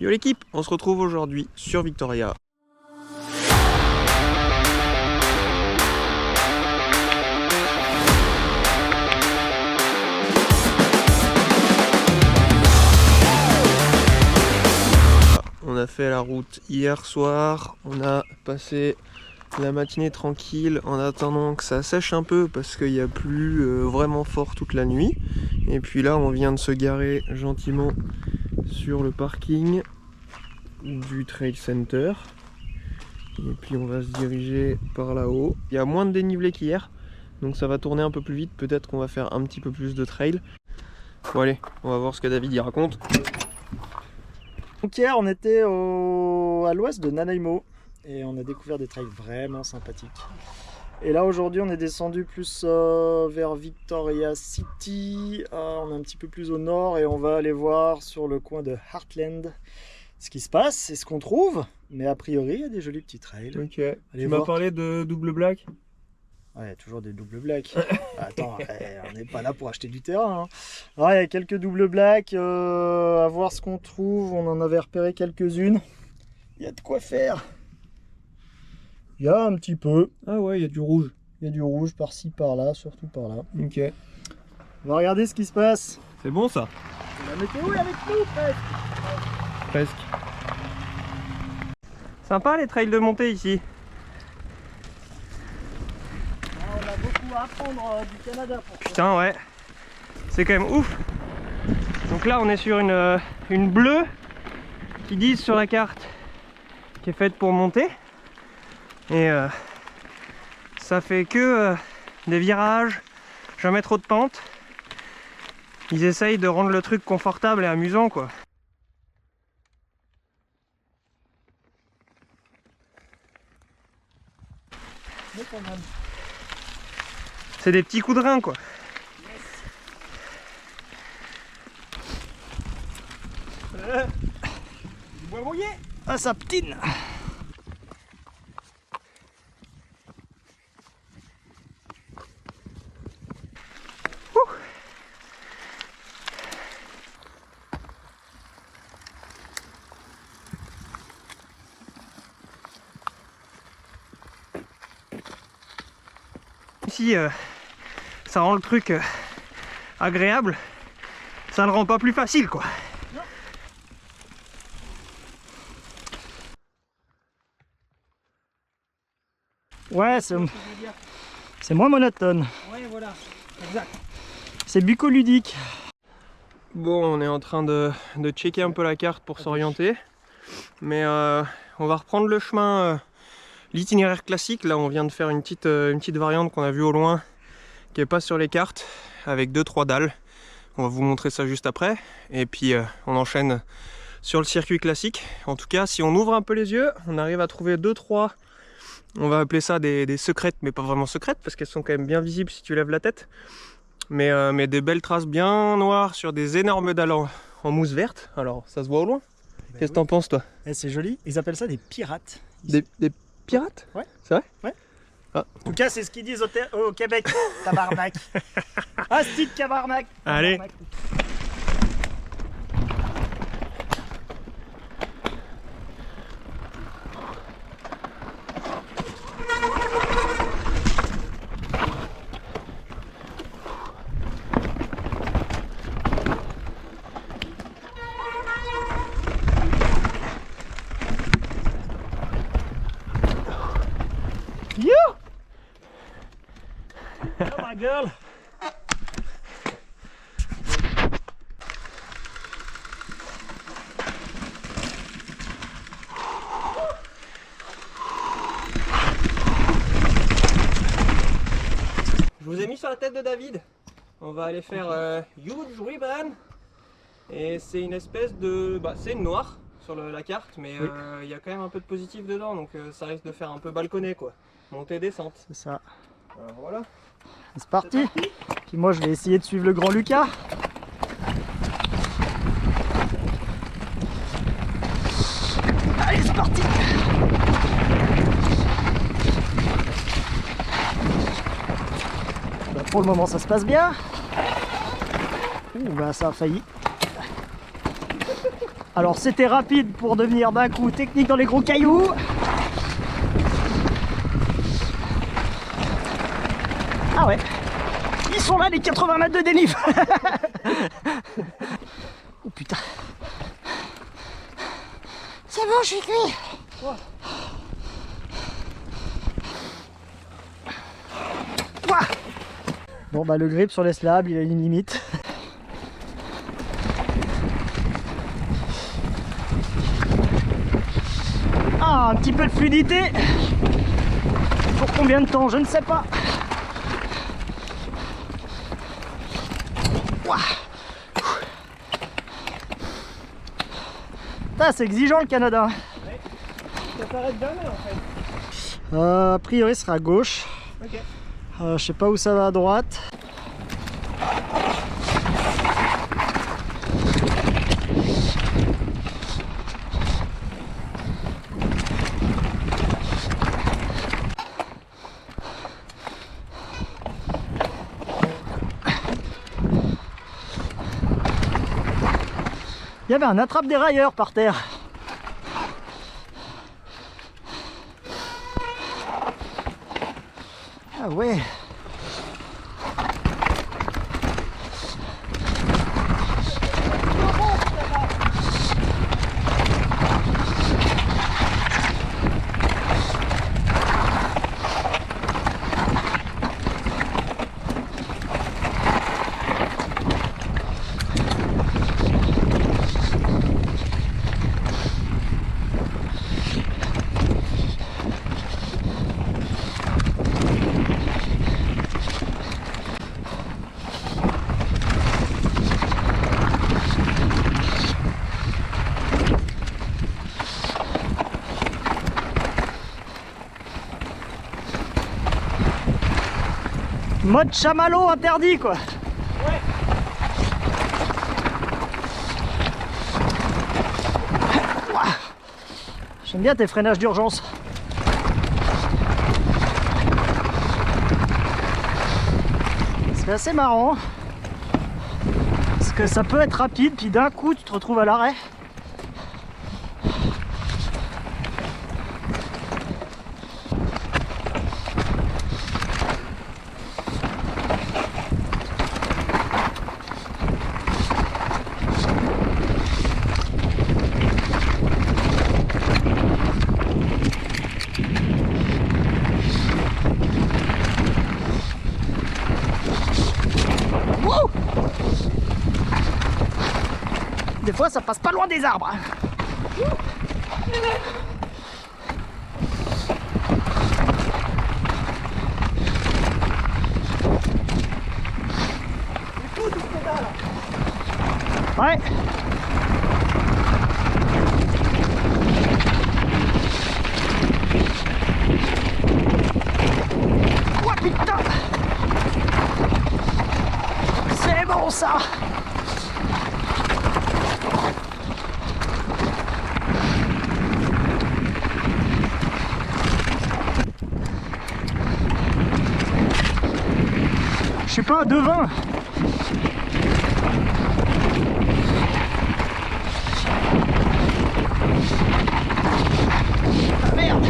Yo l'équipe, on se retrouve aujourd'hui sur Victoria. On a fait la route hier soir, on a passé la matinée tranquille en attendant que ça sèche un peu parce qu'il n'y a plus vraiment fort toute la nuit. Et puis là on vient de se garer gentiment sur le parking du Trail Center. Et puis on va se diriger par là-haut. Il y a moins de dénivelé qu'hier, donc ça va tourner un peu plus vite. Peut-être qu'on va faire un petit peu plus de trail. Bon allez, on va voir ce que David y raconte. Donc hier on était à l'ouest de Nanaimo et on a découvert des trails vraiment sympathiques. Et là aujourd'hui on est descendu plus vers Victoria City, on est un petit peu plus au nord et on va aller voir sur le coin de Heartland ce qui se passe et ce qu'on trouve. Mais a priori il y a des jolis petits trails. Ok, tu m'as parlé de double black. Ouais, toujours des doubles blacks. Attends, on n'est pas là pour acheter du terrain. Hein. Ouais, il y a quelques doubles blacks, à voir ce qu'on trouve. On en avait repéré quelques-unes. Il y a de quoi faire. Il y a un petit peu. Ah ouais, il y a du rouge. Il y a du rouge par-ci, par-là, surtout par-là. Ok. On va regarder ce qui se passe. C'est bon ça. La météo est avec nous, presque. Presque. Sympa les trails de montée ici. On a beaucoup à apprendre du Canada. Putain ouais, c'est quand même ouf. Donc là on est sur une bleue qui disent sur la carte qui est faite pour monter. Et ça fait que des virages, jamais trop de pente. Ils essayent de rendre le truc confortable et amusant quoi. Mais quand même. C'est des petits coups de rein quoi. Yes. Du bois mouillé. Ah ça patine. Ici ça rend le truc agréable, ça ne le rend pas plus facile quoi. Ouais, c'est moins monotone. Ouais voilà, exact. C'est bucoludique. Bon, on est en train de checker un peu la carte pour s'orienter, mais on va reprendre le chemin, l'itinéraire classique. Là on vient de faire une petite variante qu'on a vue au loin qui est pas sur les cartes avec 2-3 dalles. On va vous montrer ça juste après et puis on enchaîne sur le circuit classique. En tout cas si on ouvre un peu les yeux, on arrive à trouver 2-3, on va appeler ça des secrètes, mais pas vraiment secrètes parce qu'elles sont quand même bien visibles si tu lèves la tête, mais des belles traces bien noires sur des énormes dalles en mousse verte. Alors ça se voit au loin. Ben Qu'est-ce que t'en penses toi? C'est joli, ils appellent ça des pirates. Des pirates? Ouais. C'est vrai? Ouais. Ah. En tout cas, c'est ce qu'ils disent au Québec, tabarnak. Ah, c'est tabarnak. Allez. You! Oh my girl! Je vous ai mis sur la tête de David. On va aller faire Huge Ribbon. Et c'est une espèce de... c'est une noire sur la carte, mais il y a quand même un peu de positif dedans, donc ça risque de faire un peu balconné quoi. Montée descente. C'est ça. Alors voilà. C'est parti. Puis moi je vais essayer de suivre le grand Lucas. Allez c'est parti. Bah, pour le moment ça se passe bien. Ouh bah ça a failli. Alors c'était rapide pour devenir d'un coup technique dans les gros cailloux. Ah ouais, ils sont là les 80 mètres de dénive. Oh putain. C'est bon, je suis cuit. Ouah. Bon bah le grip sur les slabs, il a une limite. Ah, un petit peu de fluidité. Pour combien de temps, je ne sais pas. C'est exigeant le Canada. Ouais. Ça s'arrête jamais en fait. A priori, ce sera à gauche. Ok. Je sais pas où ça va à droite. Il y avait un attrape-dérailleur par terre. Ah ouais. Mode chamallow interdit quoi. Ouais. J'aime bien tes freinages d'urgence. C'est assez marrant. Parce que ça peut être rapide, puis d'un coup tu te retrouves à l'arrêt. Des fois ça passe pas loin des arbres. Ouais. Oh putain. C'est bon ça. Je suis pas un devin. Ah merde.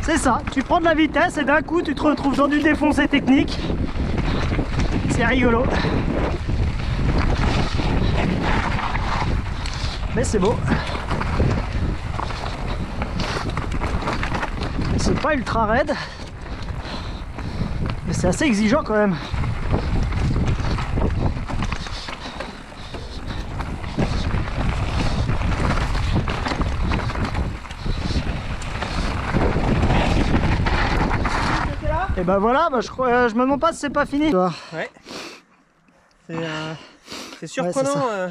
C'est ça, tu prends de la vitesse et d'un coup tu te retrouves dans du défoncé technique. C'est rigolo. Mais c'est beau. C'est pas ultra raide, mais c'est assez exigeant quand même. Et ben voilà, bah je me demande pas si c'est pas fini. Ouais. C'est surprenant.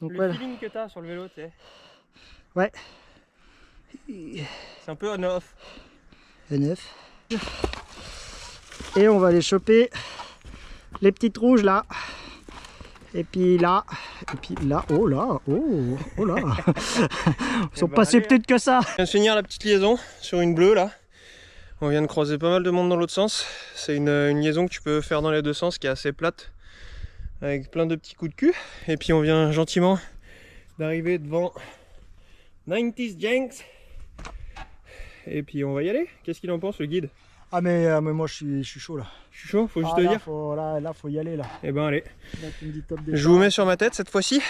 Ouais, donc, le feeling que t'as sur le vélo, tu sais. Ouais. C'est un peu on-off. E9. Et on va aller choper les petites rouges là. Et puis là, oh là, oh là. Ils sont pas si petites que ça. On vient de finir la petite liaison sur une bleue là. On vient de croiser pas mal de monde dans l'autre sens. C'est une liaison que tu peux faire dans les deux sens qui est assez plate, avec plein de petits coups de cul. Et puis on vient gentiment d'arriver devant 90's Jenks. Et puis on va y aller. Qu'est-ce qu'il en pense le guide? Ah mais moi je suis chaud là. Je suis chaud, faut juste te là, dire. Là faut y aller là. Et ben allez. Là, tu me dis top Je vous mets sur ma tête cette fois-ci.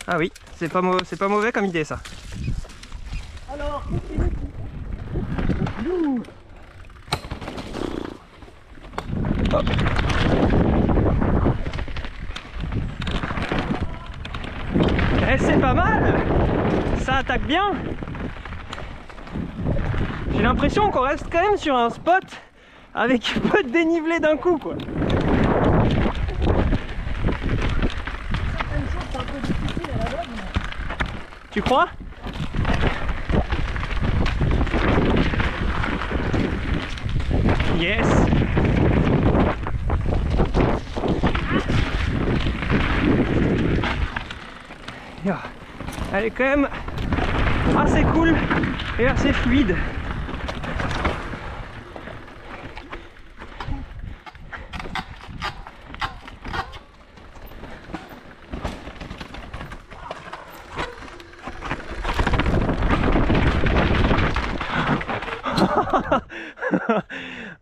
Ah oui, c'est pas mauvais comme idée ça. Alors, Hop. Eh, c'est pas mal. Ça attaque bien. J'ai l'impression qu'on reste quand même sur un spot avec peu de dénivelé d'un coup quoi. Tu crois? Yes. Elle est quand même assez cool et assez fluide.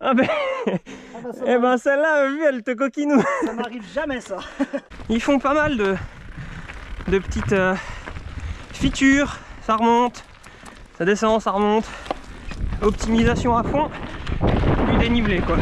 Ah ben, eh ben celle-là, vu, elle te coquinou. Ça m'arrive jamais ça. Ils font pas mal de petites features, ça remonte, ça descend, ça remonte. Optimisation à fond, du dénivelé quoi.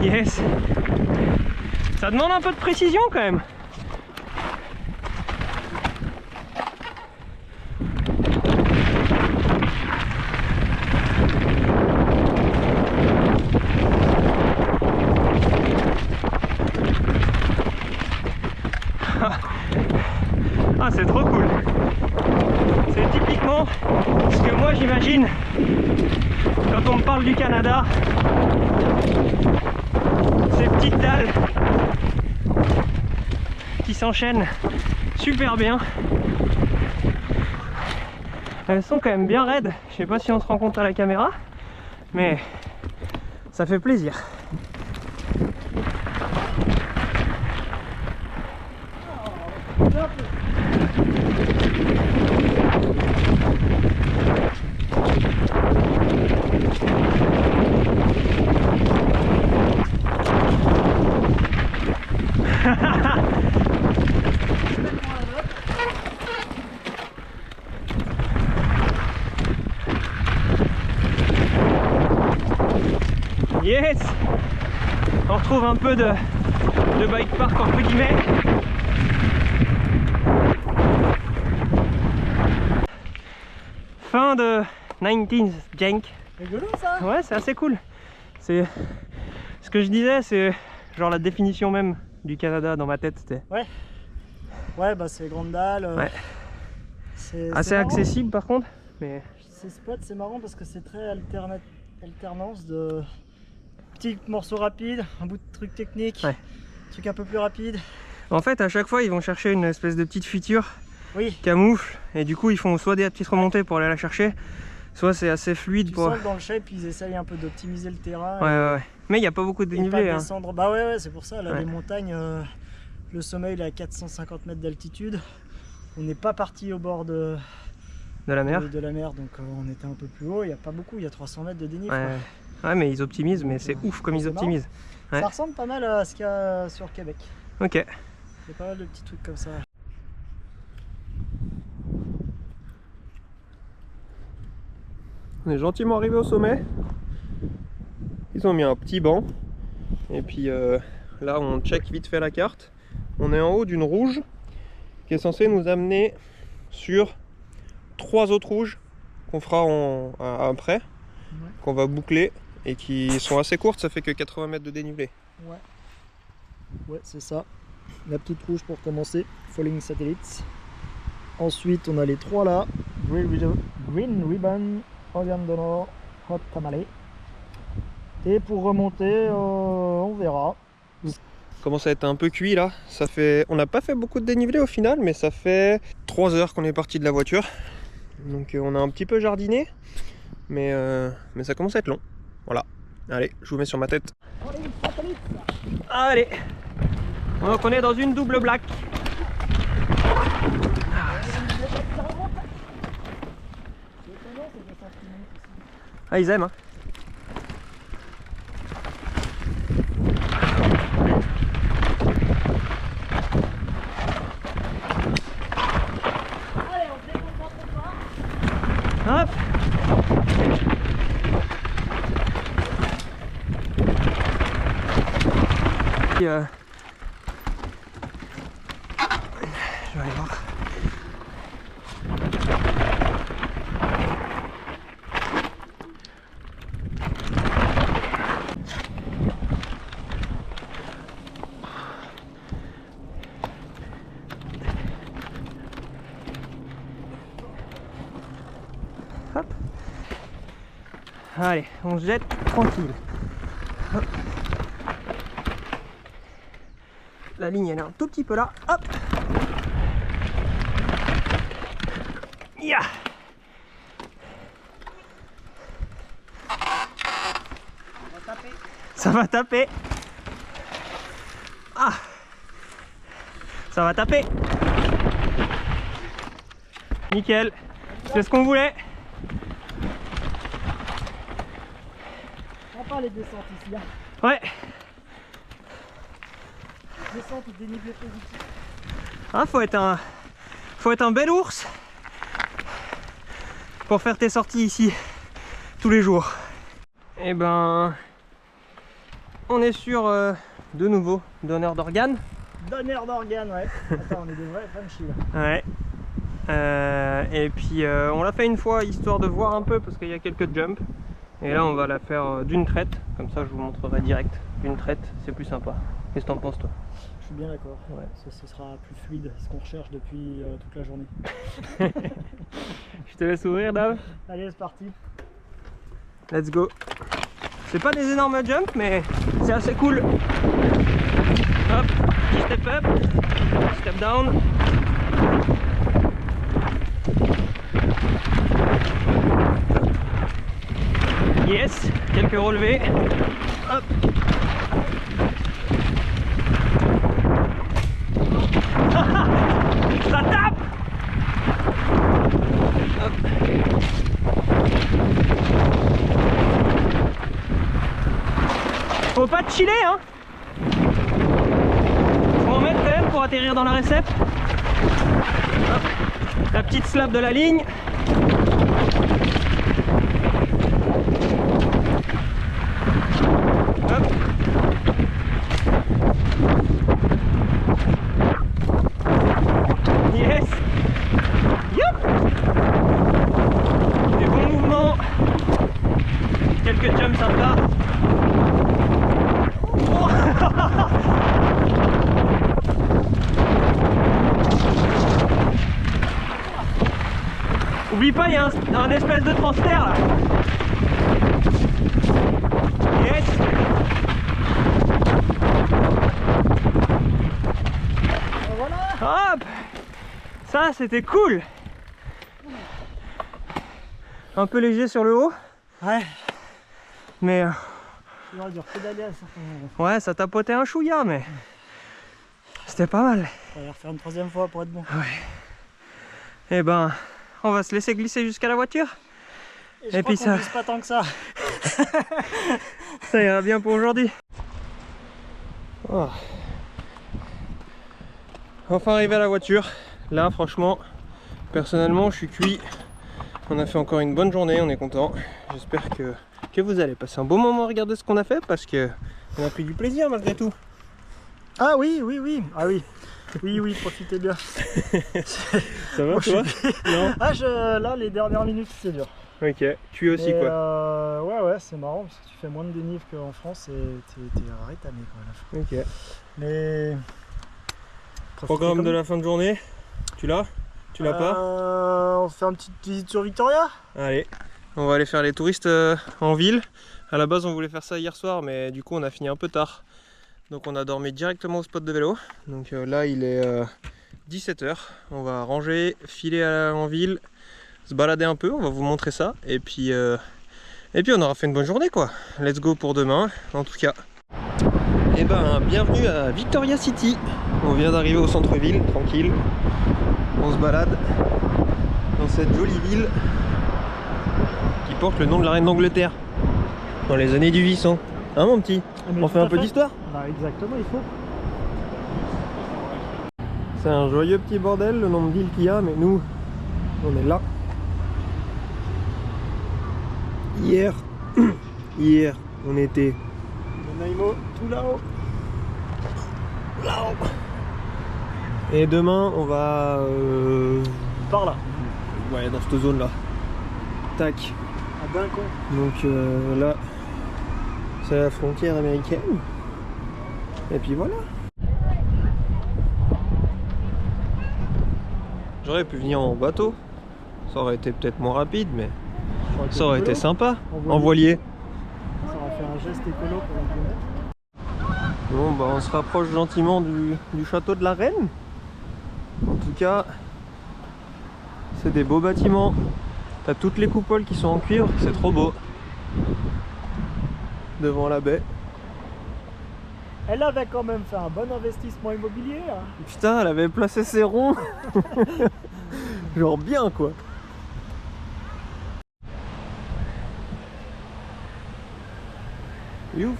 Yes. Ça demande un peu de précision quand même. Ah, c'est trop cool. C'est typiquement ce que moi j'imagine quand on me parle du Canada. Ces petites dalles qui s'enchaînent super bien. Elles sont quand même bien raides. Je sais pas si on se rend compte à la caméra, mais ça fait plaisir. Yes! On retrouve un peu de bike park entre guillemets. Fin de 90's Jenks. Rigolo ça. Ouais, c'est assez cool. C'est ce que je disais, c'est genre la définition même du Canada dans ma tête. C'était Ouais, bah c'est grande dalle. Ouais. C'est assez marrant. accessible par contre. Mais Ces spots, c'est marrant parce que c'est très alternance de petits morceaux rapides, un bout de truc technique, ouais. truc un peu plus rapide. En fait, à chaque fois, ils vont chercher une espèce de petite feature Oui. camoufle, et du coup, ils font soit des petites remontées pour aller la chercher, soit c'est assez fluide Tu pour. sens que dans le shape, ils essayent un peu d'optimiser le terrain. Ouais. Mais il n'y a pas beaucoup de Et pas dénivelé. Hein. descendre. Bah ouais, c'est pour ça. Là, Ouais. les montagnes, le sommet il est à 450 mètres d'altitude. On n'est pas parti au bord de De la mer. de la mer, donc on était un peu plus haut. Il n'y a pas beaucoup, il y a 300 mètres de dénivelé. Ouais, mais ils optimisent, mais c'est Donc, ouf comme ils c'est optimisent. Ouais. Ça ressemble pas mal à ce qu'il y a sur Québec. Ok. Il y a pas mal de petits trucs comme ça. On est gentiment arrivé au sommet. Ils ont mis un petit banc. Et puis là, on check vite fait la carte. On est en haut d'une rouge qui est censée nous amener sur 3 autres rouges qu'on fera après, qu'on va boucler et qui sont assez courtes, ça fait que 80 mètres de dénivelé. Ouais, ouais c'est ça. La petite rouge pour commencer, Falling Satellites. Ensuite on a les 3 là, Green Ribbon, Organ Donor, Hot Tamale. Et pour remonter, on verra. Commence à être un peu cuit là. Ça fait... On n'a pas fait beaucoup de dénivelé au final, mais ça fait 3 heures qu'on est parti de la voiture. Donc on a un petit peu jardiné, mais ça commence à être long. Voilà. Allez, je vous mets sur ma tête. Allez. Donc on est dans une double black. Ah, ils aiment hein. Hop. Et je vais aller voir. Hop. Allez, on se jette tranquille. Hop. La ligne elle est un tout petit peu là. Hop. Ya. Ça va taper. Ah. Ça va taper. Nickel. C'est ce qu'on voulait. On prend les descentes ici. Hein. Ouais. Descente et dénivelé positif. Ah, faut être un bel ours pour faire tes sorties ici tous les jours. Et ben, on est sur de nouveau donneur d'organes. Donneur d'organes, ouais. Attends, on est des vrais Frenchies là. Ouais. Et puis on l'a fait une fois histoire de voir un peu parce qu'il y a quelques jumps. Et là on va la faire d'une traite, comme ça je vous montrerai direct. D'une traite, c'est plus sympa. Qu'est-ce que t'en penses toi? Je suis bien d'accord, ouais. Ce sera plus fluide, ce qu'on recherche depuis toute la journée. Je te laisse ouvrir Dave. Allez, c'est parti. Let's go. C'est pas des énormes jumps mais c'est assez cool. Hop, petit step up, step down. Yes, quelques relevés. Hop. Ça tape. Hop. Faut pas te chiller hein. Faut en mettre quand même pour atterrir dans la récep. Hop. La petite slap de la ligne. Hop. Yes. Yup. Des bons mouvements. Quelques jumps sympas. Oh. Oublie pas, il y a un espèce de transfert là. Yes. Voilà. Hop. Ça c'était cool. Un peu léger sur le haut. Ouais. Mais Il aurait dû repédaler à certains moments. ouais, ça tapotait un chouïa, mais c'était pas mal. On va les refaire une troisième fois pour être bon. Ouais. Et ben, on va se laisser glisser jusqu'à la voiture. Et puis ça glisse pas tant que ça. Ça ira bien pour aujourd'hui. Oh. Enfin arrivé à la voiture. Là, franchement, personnellement, je suis cuit. On a fait encore une bonne journée, on est content. J'espère que vous allez passer un beau moment à regarder ce qu'on a fait parce que on a pris du plaisir malgré tout. Ah oui, oui, oui. Ah oui. Oui, oui, profitez bien. Ça va toi? Non. Ah, là, les dernières minutes, c'est dur. Ok, cuit aussi Mais, quoi. ouais, c'est marrant parce que tu fais moins de dénive qu'en France et t'es rétamé quoi à la fin. Ok. Mais. Programme de la fin de journée, tu l'as? Tu l'as pas? On fait une petite visite sur Victoria? Allez, on va aller faire les touristes en ville. À la base on voulait faire ça hier soir mais du coup on a fini un peu tard. Donc on a dormi directement au spot de vélo. Donc là il est 17 h. On va ranger, filer en ville, se balader un peu, on va vous montrer ça. Et puis on aura fait une bonne journée quoi. Let's go pour demain en tout cas. Et ben bienvenue à Victoria City. On vient d'arriver au centre-ville, tranquille. On se balade dans cette jolie ville qui porte le nom de la reine d'Angleterre dans les années 1800. Hein mon petit? On fait un peu d'histoire? Bah exactement, il faut. C'est un joyeux petit bordel le nombre d'îles qu'il y a, mais nous on est là. Hier on était Nanaimo, tout là-haut. là-haut. Et demain on va Par là, ouais, dans cette zone là. Tac. à Dincon. Donc là c'est la frontière américaine. Et puis voilà. J'aurais pu venir en bateau. Ça aurait été peut-être moins rapide, mais ça aurait été sympa. En voilier. Ça aurait fait un geste écolo pour la planète. Bon bah on se rapproche gentiment du château de la Reine. En tout cas, c'est des beaux bâtiments. T'as toutes les coupoles qui sont en cuivre, c'est trop beau. Devant la baie. Elle avait quand même fait un bon investissement immobilier. Hein. Putain, elle avait placé ses ronds. Genre bien quoi. Youf.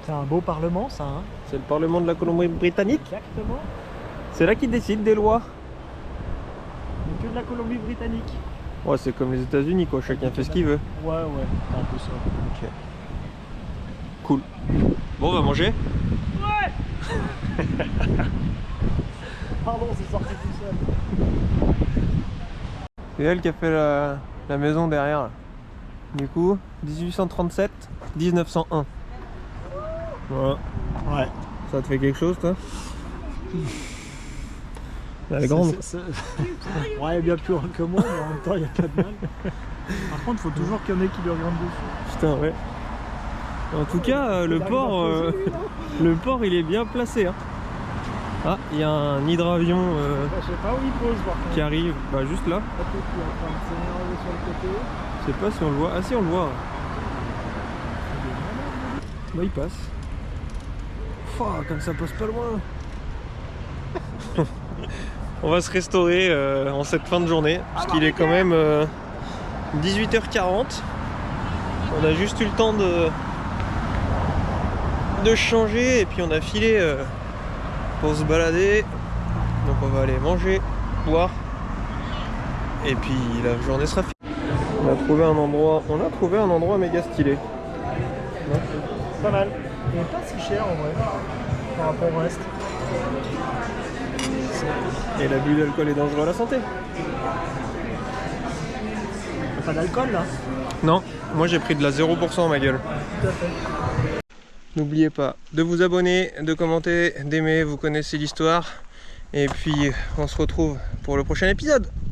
C'est un beau parlement ça. Hein. C'est le parlement de la Colombie-Britannique. Exactement. C'est là qu'ils décident des lois. Mais que de la Colombie-Britannique. Ouais, c'est comme les États-Unis quoi, chacun fait ce qu'il veut. Ouais, c'est un peu ça. Ok. Cool. Bon, on va manger. Ouais. Pardon, c'est sorti tout seul. C'est elle qui a fait la maison derrière. Là. Du coup, 1837, 1901. Voilà. Ouais. Ça te fait quelque chose, toi? Elle est grande. Ouais, bien plus grande que moi, mais en même temps, il n'y a pas de mal. Par contre, il faut toujours qu'il y en ait qui lui regardent dessus. Putain, ouais. En tout cas, le port, il est bien placé. Hein. Ah, il y a un hydravion Je sais pas où il pose, par contre. qui arrive, bah juste là. Peut-être qu'il est en train de s'énerver sur le côté. Je sais pas si on le voit. Ah si, on le voit. Bah il passe. Pouah, comme ça passe pas loin. On va se restaurer en cette fin de journée, puisqu'il est quand même 18 h 40. On a juste eu le temps de changer et puis on a filé pour se balader. Donc on va aller manger, boire et puis la journée sera finie. On a trouvé un endroit méga stylé. Non, Pas mal. Il n'est pas si cher en vrai, par rapport au reste. et l'abus d'alcool est dangereux à la santé. Pas d'alcool là? Non, moi j'ai pris de la 0% ma gueule. Tout à fait. N'oubliez pas de vous abonner, de commenter, d'aimer, vous connaissez l'histoire. Et puis on se retrouve pour le prochain épisode.